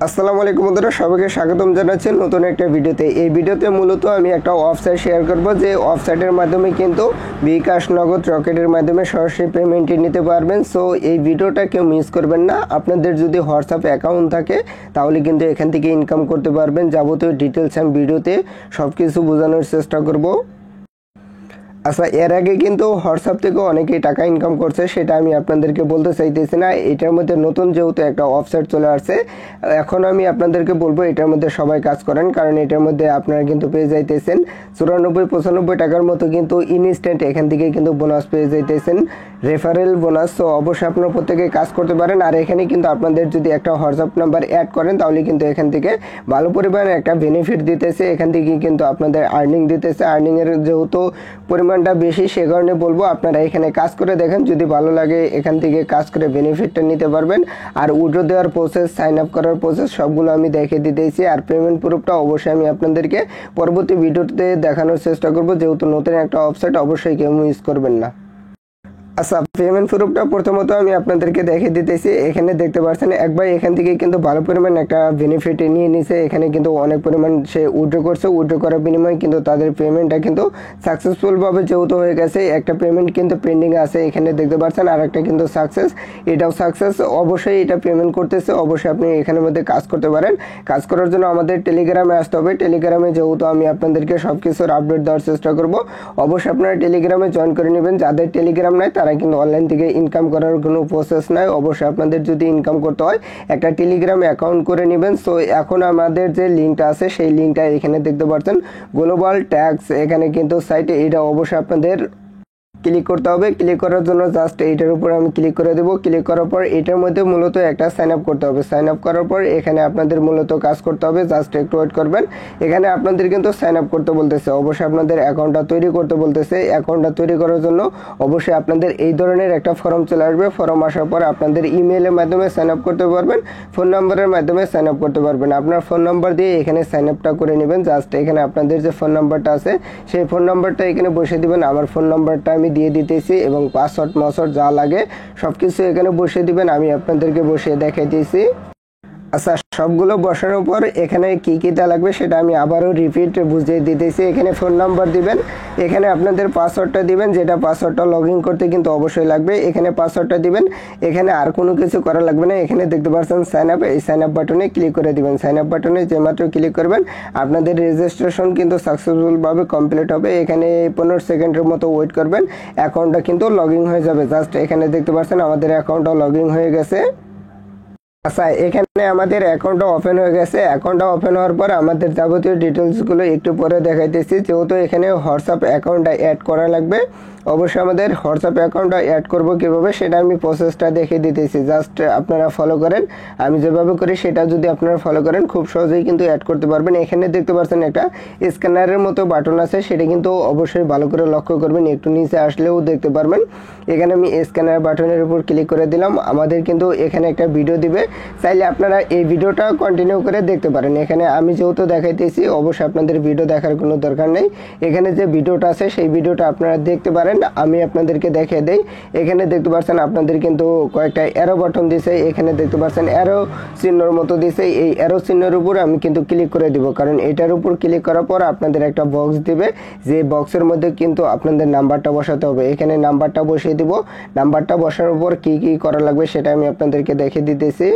আসসালামু আলাইকুম বন্ধুরা, সবাইকে স্বাগতম জানাচ্ছি নতুন একটা ভিডিওতে। এই ভিডিওতে মূলত আমি একটা ওয়েবসাইট শেয়ার করব, যে ওয়েবসাইটের মাধ্যমে কিন্তু বিকাশ, নগদ, রকেটের মাধ্যমে সরাসরি পেমেন্টটি নিতে পারবেন। সো এই ভিডিওটা কেউ মিস করবেন না। আপনাদের যদি হোয়াটসঅ্যাপ অ্যাকাউন্ট থাকে তাহলে কিন্তু এখান থেকে ইনকাম করতে পারবেন। যাবতীয় ডিটেলস আমি ভিডিওতে সব কিছু বোঝানোর চেষ্টা করব। আচ্ছা, এর আগে কিন্তু হোয়াটসঅ্যাপ থেকে অনেকেই টাকা ইনকাম করছে, সেটা আমি আপনাদেরকে বলতে চাইতেছি না। এটার মধ্যে নতুন যেহেতু একটা ওয়েবসাইট চলে আসছে, এখন আমি আপনাদেরকে বলবো এটার মধ্যে সবাই কাজ করেন, কারণ এটার মধ্যে আপনারা কিন্তু পেয়ে যাইতেছেন 94-95 টাকার মতো কিন্তু ইনস্ট্যান্ট এখান থেকে কিন্তু বোনাস পেয়ে যাইতেছেন, রেফারেল বোনাস। তো অবশ্যই আপনারা প্রত্যেকে কাজ করতে পারেন। আর এখানে কিন্তু আপনাদের যদি একটা হোয়াটসঅ্যাপ নাম্বার অ্যাড করেন তাহলে কিন্তু এখান থেকে ভালো পরিমাণে একটা বেনিফিট দিতেছে, এখান থেকে কিন্তু আপনাদের আর্নিং দিতেছে। আর্নিংয়ের যেহেতু পরিমাণটা বেশি, সে কারণে বলবো আপনারা এখানে কাজ করে দেখেন, যদি ভালো লাগে এখান থেকে কাজ করে বেনিফিটটা নিতে পারবেন। আর উইথড্র দেওয়ার প্রসেস, সাইন আপ করার প্রসেস সবগুলো আমি দেখিয়ে দিতেছি। আর পেমেন্ট প্রুফটা অবশ্যই আমি আপনাদেরকে পরবর্তী ভিডিওতে দেখানোর চেষ্টা করব, যেহেতু নতুন একটা ওয়েবসাইট, অবশ্যই কেউ মিস করবেন না। আচ্ছা, পেমেন্ট প্রুফটা প্রথমত আমি আপনাদেরকে দেখিয়ে দিতেছি। এখানে দেখতে পাচ্ছেন এক ভাই এখান থেকে কিন্তু ভালো পরিমাণ একটা বেনিফিট নিয়ে নিছে। এখানে কিন্তু অনেক পরিমাণ সে উইথড্র করছে, উইথড্র করার বিনিময়ে কিন্তু তাদের পেমেন্টটা কিন্তু সাকসেসফুলভাবে যেহেতু হয়ে গেছে। একটা পেমেন্ট কিন্তু পেন্ডিং আছে, এখানে দেখতে পাচ্ছেন, আর একটা কিন্তু সাকসেস, এটাও সাকসেস। অবশ্যই এটা পেমেন্ট করতেছে, অবশ্যই আপনি এখানের মধ্যে কাজ করতে পারেন। কাজ করার জন্য আমাদের টেলিগ্রামে আসতে হবে। টেলিগ্রামে যেহেতু আমি আপনাদেরকে সব কিছুর আপডেট দেওয়ার চেষ্টা করব, অবশ্যই আপনারা টেলিগ্রামে জয়েন করে নেবেন। যাদের টেলিগ্রাম নাই তারা কিন্তু অনলাইন থেকে ইনকাম করার কোনো প্রসেস নাই। অবশ্যই আপনাদের যদি ইনকাম করতে হয় একটা টেলিগ্রাম অ্যাকাউন্ট করে নেবেন। সো এখন আমাদের যে লিঙ্কটা আছে সেই লিঙ্কটা এখানে দেখতে পাচ্ছেন, গ্লোবাল ট্যাক্স, এখানে কিন্তু সাইটে, এটা অবশ্যই আপনাদের ক্লিক করতে হবে। ক্লিক করার জন্য জাস্ট এইটার উপর আমি ক্লিক করে দেবো। ক্লিক করার পর এটার মধ্যে মূলত একটা সাইন আপ করতে হবে। সাইন আপ করার পর এখানে আপনাদের মূলত কাজ করতে হবে, জাস্ট একটু ওয়েট করবেন। এখানে আপনাদের কিন্তু সাইন আপ করতে বলতেছে, অবশ্যই আপনাদের অ্যাকাউন্টটা তৈরি করতে বলতেছে। অ্যাকাউন্টটা তৈরি করার জন্য অবশ্যই আপনাদের এই ধরনের একটা ফর্ম চলে আসবে। ফর্ম আসার পর আপনাদের ইমেলের মাধ্যমে সাইন আপ করতে পারবেন, ফোন নাম্বারের মাধ্যমে সাইন আপ করতে পারবেন। আপনার ফোন নাম্বার দিয়ে এখানে সাইন আপটা করে নেবেন। জাস্ট এখানে আপনাদের যে ফোন নাম্বারটা আছে সেই ফোন নাম্বারটা এখানে বসে দিবেন। আমার ফোন নাম্বারটা আমি দিয়ে দিতেছি এবং পাসওয়ার্ড যা লাগে সবকিছু এখানে বসিয়ে দিবেন। আমি আপনাদেরকে বসিয়ে দেখাইতেছি। আচ্ছা, সবগুলো বসানোর পর এখানে কি কিটা লাগবে সেটা আমি আবারও রিপিট বুঝিয়ে দিতেছি। এখানে ফোন নাম্বার দিবেন, এখানে আপনাদের পাসওয়ার্ডটা দিবেন, যেটা পাসওয়ার্ডটা লগ ইন করতে কিন্তু অবশ্যই লাগবে। এখানে পাসওয়ার্ডটা দিবেন, এখানে আর কোনো কিছু করা লাগবে না। এখানে দেখতে পাচ্ছেন সাইন আপ, এই সাইন আপ বাটনে ক্লিক করে দিবেন। সাইন আপ বাটনে যে মাত্র ক্লিক করবেন আপনাদের রেজিস্ট্রেশন কিন্তু সাকসেসফুলভাবে কমপ্লিট হবে। এখানে 15 সেকেন্ডের মতো ওয়েট করবেন, অ্যাকাউন্টটা কিন্তু লগ ইন হয়ে যাবে। জাস্ট এখানে দেখতে পাচ্ছেন আমাদের অ্যাকাউন্টটা লগ ইন হয়ে গেছে। আচ্ছা, এখানে আমাদের অ্যাকাউন্টটা ওপেন হয়ে গেছে। অ্যাকাউন্টটা ওপেন হওয়ার পর আমাদের যাবতীয় ডিটেলসগুলো একটু পরে দেখাইতেছি। যেহেতু এখানে হোয়াটসঅ্যাপ অ্যাকাউন্টটা অ্যাড করা লাগবে, অবশ্যই আমাদের হোয়াটসঅ্যাপ অ্যাকাউন্টটা অ্যাড করব কীভাবে সেটা আমি প্রসেসটা দেখিয়ে দিতেছি। জাস্ট আপনারা ফলো করেন, আমি যেভাবে করি সেটা যদি আপনারা ফলো করেন খুব সহজেই কিন্তু অ্যাড করতে পারবেন। এখানে দেখতে পাচ্ছেন একটা স্ক্যানারের মতো বাটন আছে, সেটা কিন্তু অবশ্যই ভালো করে লক্ষ্য করবেন, একটু নিচে আসলেও দেখতে পারবেন। এখানে আমি স্ক্যানার বাটনের উপর ক্লিক করে দিলাম। আমাদের কিন্তু এখানে একটা ভিডিও দিবে, চাইলে আপনারা এই ভিডিওটা কন্টিনিউ করে দেখতে পারেন। এখানে আমি যেহেতু দেখাইতেছি অবশ্যই আপনাদের ভিডিও দেখার কোনো দরকার নেই। এখানে যে ভিডিওটা আছে সেই ভিডিওটা আপনারা দেখতে পারেন, আমি আপনাদেরকে দেখিয়ে দেই। এখানে দেখতে পাচ্ছেন আপনাদের কিন্তু কয়েকটা অ্যারো বাটন দিছে, এখানে দেখতে পাচ্ছেন অ্যারো চিহ্নর মতো দিছে। এই অ্যারো চিহ্নের উপর আমি কিন্তু ক্লিক করে দিব, কারণ এটার উপর ক্লিক করার পর আপনাদের একটা বক্স দিবে, যে বক্সের মধ্যে কিন্তু আপনাদের নাম্বারটা বসাতে হবে। এখানে নাম্বারটা বসিয়ে দিব। নাম্বারটা বসানোর পর কি কি করা লাগবে সেটা আমি আপনাদেরকে দেখিয়ে দিতেছি।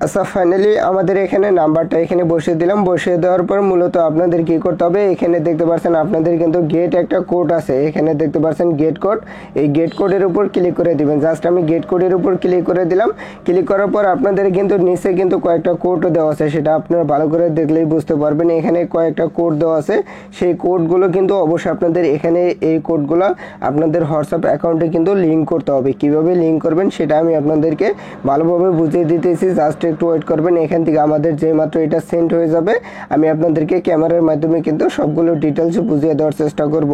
আচ্ছা, ফাইনালি আমাদের এখানে নাম্বারটা এখানে বসিয়ে দিলাম। বসিয়ে দেওয়ার পর মূলত আপনাদের কি করতে হবে, এখানে দেখতে পাচ্ছেন আপনাদের কিন্তু গেট একটা কোড আছে, এখানে দেখতে পাচ্ছেন গেট কোড। এই গেট কোডের উপর ক্লিক করে দিবেন। জাস্ট আমি গেট কোডের উপর ক্লিক করে দিলাম। ক্লিক করার পর আপনাদের কিন্তু নিচে কিন্তু কয়েকটা কোডও দেওয়া আছে, সেটা আপনারা ভালো করে দেখলেই বুঝতে পারবেন। এখানে কয়েকটা কোড দেওয়া আছে, সেই কোডগুলো কিন্তু অবশ্যই আপনাদের এখানে এই কোডগুলো আপনাদের হোয়াটসঅ্যাপ অ্যাকাউন্টে কিন্তু লিঙ্ক করতে হবে। কিভাবে লিঙ্ক করবেন সেটা আমি আপনাদেরকে ভালোভাবে বুঝিয়ে দিতেছি। জাস্ট একটু ওয়েট করবেন। এখান থেকে আমাদের যে মাত্র এটা সেন্ড হয়ে যাবে আমি আপনাদেরকে ক্যামেরার মাধ্যমে কিন্তু সবগুলো ডিটেলস বুঝিয়ে দেওয়ার চেষ্টা করব।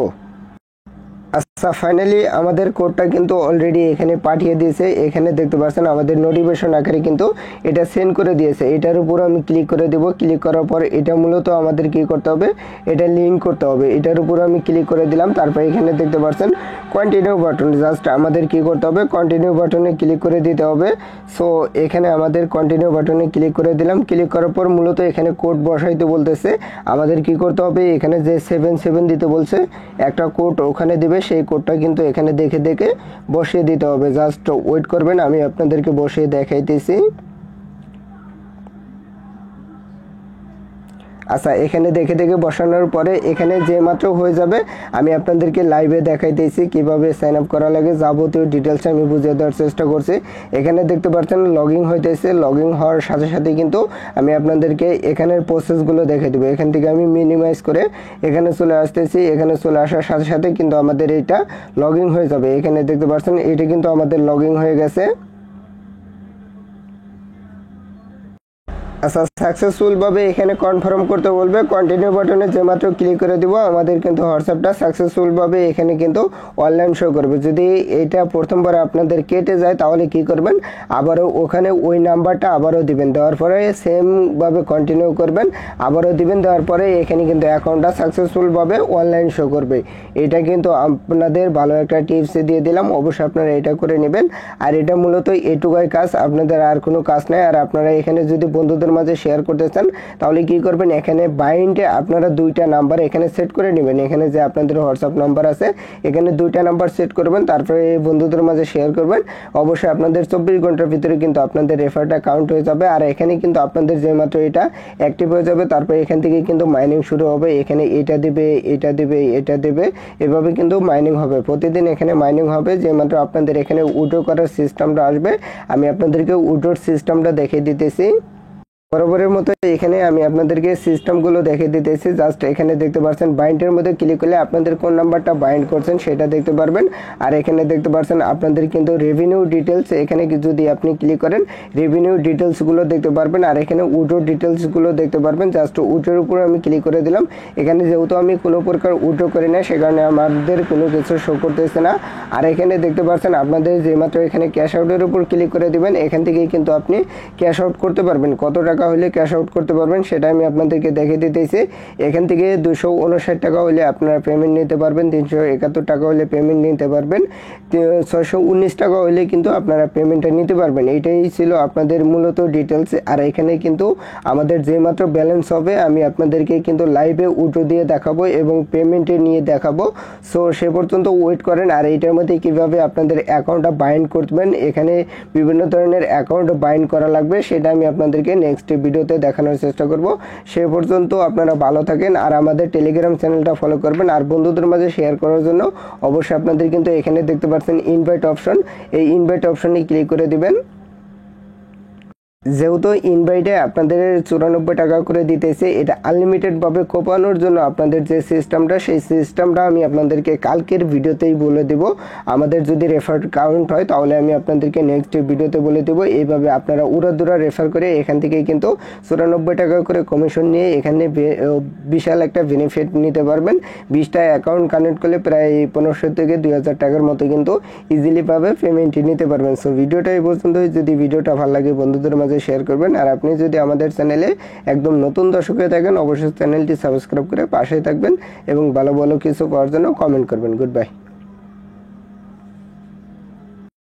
আচ্ছা, ফাইনালি আমাদের কোডটা কিন্তু অলরেডি এখানে পাঠিয়ে দিয়েছে। এখানে দেখতে পাচ্ছেন আমাদের নোটিফিকেশন আকারে কিন্তু এটা সেন্ড করে দিয়েছে। এটার উপর আমি ক্লিক করে দেব। ক্লিক করার পর এটা মূলত আমাদের কি করতে হবে, এটা লিঙ্ক করতে হবে। এটার উপর আমি ক্লিক করে দিলাম। তারপর এখানে দেখতে পাচ্ছেন কন্টিনিউ বাটন, জাস্ট আমাদের কি করতে হবে, কন্টিনিউ বাটনে ক্লিক করে দিতে হবে। সো এখানে আমাদের কন্টিনিউ বাটনে ক্লিক করে দিলাম। ক্লিক করার পর মূলত এখানে কোড বসাইতে বলতেছে। আমাদের কি করতে হবে, এখানে যে 77 দিতে বলছে একটা কোড ওখানে দিবে, সেই কোডটা কিন্তু এখানে দেখে দেখে বসিয়ে দিতে হবে। জাস্ট ওয়েট করবেন, আমি আপনাদেরকে বসিয়ে দেখাইতেছি। আচ্ছা, এখানে দেখে দেখে বসানোর পরে এখানে যে মাত্র হয়ে যাবে আমি আপনাদেরকে লাইভে দেখাইতেছি কিভাবে সাইন আপ করা লাগে, যাবতীয় ডিটেলস আমি বুঝিয়ে দেওয়ার চেষ্টা করছি। এখানে দেখতে পাচ্ছেন লগইন হইতেছে। লগইন হওয়ার সাথে সাথে কিন্তু আমি আপনাদেরকে এখানের প্রসেসগুলো দেখে দেবো। এখান থেকে আমি মিনিমাইজ করে এখানে চলে আসতেছি। এখানে চলে আসার সাথে সাথে কিন্তু আমাদের এটা লগইন হয়ে যাবে। এখানে দেখতে পাচ্ছেন এটা কিন্তু আমাদের লগইন হয়ে গেছে। আচ্ছা, সাকসেসফুলভাবে এখানে কনফার্ম করতে বলবে। কন্টিনিউ বাটনে যে মাত্র ক্লিক করে দিব আমাদের কিন্তু হোয়াটসঅ্যাপটা সাকসেসফুলভাবে এখানে কিন্তু অনলাইন শো করবে। যদি এটা প্রথমবার আপনাদের কেটে যায় তাহলে কি করবেন, আবারও ওখানে ওই নাম্বারটা আবারও দিবেন, দেওয়ার পরে সেমভাবে কন্টিনিউ করবেন, আবারও দিবেন, দেওয়ার পরে এখানে কিন্তু অ্যাকাউন্টটা সাকসেসফুলভাবে অনলাইন শো করবে। এটা কিন্তু আপনাদের ভালো একটা টিপস দিয়ে দিলাম, অবশ্যই আপনারা এটা করে নেবেন। আর এটা মূলত এটুকুই কাজ, আপনাদের আর কোনো কাজ নাই। আর আপনারা এখানে যদি বন্ধুদের মাঝে শেয়ার করতে চান তাহলে কি করবেন, এখানে বাইন্ডে আপনারা দুইটা নাম্বার এখানে সেট করে নেবেন। এখানে যে আপনাদের হোয়াটসঅ্যাপ নাম্বার আছে এখানে দুইটা নাম্বার সেট করবেন, তারপরে এই বন্ধুদের মাঝে শেয়ার করবেন। অবশ্যই আপনাদের 24 ঘন্টার ভিতরে কিন্তু আপনাদের রেফারটা কাউন্ট হয়ে যাবে। আর এখানে কিন্তু আপনাদের যে মাত্র এটা অ্যাক্টিভ হয়ে যাবে তারপরে এখান থেকে কিন্তু মাইনিং শুরু হবে। এখানে এটা দিবে, এটা দিবে, এটা দেবে, এভাবে কিন্তু মাইনিং হবে। প্রতিদিন এখানে মাইনিং হবে। যে মাত্র আপনাদের এখানে উইথড্র করার সিস্টেমটা আসবে আমি আপনাদেরকে উইথড্রর সিস্টেমটা দেখিয়ে দিতেছি। বরাবরের মতো এখানে আমি আপনাদেরকে সিস্টেমগুলো দেখে দিতেছি। জাস্ট এখানে দেখতে পাচ্ছেন বাইন্ডের মধ্যে ক্লিক করলে আপনাদের কোন নাম্বারটা বাইন্ড করছেন সেটা দেখতে পারবেন। আর এখানে দেখতে পাচ্ছেন আপনাদের কিন্তু রেভিনিউ ডিটেলস, এখানে যদি আপনি ক্লিক করেন রেভিনিউ ডিটেলসগুলো দেখতে পারবেন। আর এখানে উইথড্র ডিটেলসগুলো দেখতে পারবেন। জাস্ট উইথড্রর উপর আমি ক্লিক করে দিলাম। এখানে যেহেতু আমি কোনো প্রকার উইথড্র করি না সে কারণে আমাদের কোনো কিছু শো করতেছে না। আর এখানে দেখতে পাচ্ছেন আপনাদের যেমাত্র এখানে ক্যাশ আউটের উপর ক্লিক করে দিবেন এখান থেকেই কিন্তু আপনি ক্যাশ আউট করতে পারবেন। কত টাকা হলে ক্যাশ আউট করতে পারবেন সেটা আমি আপনাদেরকে দেখে দিতেছি। এখান থেকে 259 টাকা হলে আপনারা পেমেন্ট নিতে পারবেন, 371 টাকা হলে পেমেন্ট নিতে পারবেন, 619 টাকা হলে কিন্তু আপনারা পেমেন্টটা নিতে পারবেন। এইটাই ছিল আপনাদের মূলত ডিটেলস। আর এখানে কিন্তু আমাদের যে মাত্র ব্যালেন্স হবে আমি আপনাদেরকে কিন্তু লাইভে উইথড্র দিয়ে দেখাবো এবং পেমেন্টে নিয়ে দেখাবো। সো সে পর্যন্ত ওয়েট করেন। আর এইটার মধ্যে কিভাবে আপনাদের অ্যাকাউন্টটা বাইন্ড করবেন, এখানে বিভিন্ন ধরনের অ্যাকাউন্ট বাইন্ড করা লাগবে সেটা আমি আপনাদেরকে নেক্সট ভিডিওতে দেখানোর চেষ্টা করব। সে পর্যন্ত আপনারা ভালো থাকেন আর আমাদের টেলিগ্রাম চ্যানেলটা ফলো করবেন। আর বন্ধুদের মাঝে শেয়ার করার জন্য অবশ্যই আপনাদের কিন্তু এখানে দেখতে পাচ্ছেন ইনভাইট অপশন, এই ইনভাইট অপশনে ক্লিক করে দিবেন। যেহেতু ইনভাইটে আপনাদের 94 টাকা করে দিতেছে, এটা আনলিমিটেডভাবে কোপানোর জন্য আপনাদের যে সিস্টেমটা সেই সিস্টেমটা আমি আপনাদেরকে কালকের ভিডিওতেই বলে দেব। আমাদের যদি রেফার কাউন্ট হয় তাহলে আমি আপনাদেরকে নেক্সট ভিডিওতে বলে দেবো। এইভাবে আপনারা উড়াদুরা রেফার করে এখান থেকে কিন্তু 94 টাকা করে কমিশন নিয়ে এখানে বিশাল একটা বেনিফিট নিতে পারবেন। 20টা অ্যাকাউন্ট কানেক্ট করলে প্রায় 1500 থেকে 2000 টাকার মতো কিন্তু ইজিলি পাবে পেমেন্ট নিতে পারবেন। সো ভিডিওটা এই পর্যন্তই। যদি ভিডিওটা ভালো লাগে বন্ধুদের মাঝে শেয়ার করবেন। আর আপনি যদি আমাদের চ্যানেলে একদম নতুন দর্শক হয়ে থাকেন অবশ্যই চ্যানেলটি সাবস্ক্রাইব করে পাশে থাকবেন এবং ভালো ভালো কিছু পাওয়ার জন্য কমেন্ট করবেন। Good bye.